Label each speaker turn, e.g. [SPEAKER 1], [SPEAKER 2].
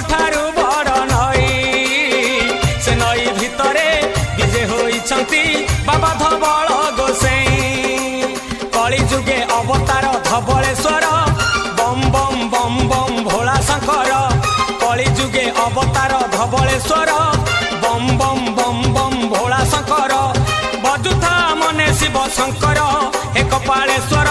[SPEAKER 1] सबुठारु बड़ नई से नई भितरे विजे होइछंती बाबा धवल गोसाई कली जुगे अवतार धवलेश्वर बम बम बम बम भोला शंकर कली जुगे अवतार धवलेश्वर बम बम बम बम भोला शंकर बजुथा मने शिव शंकर एक पालेश्वर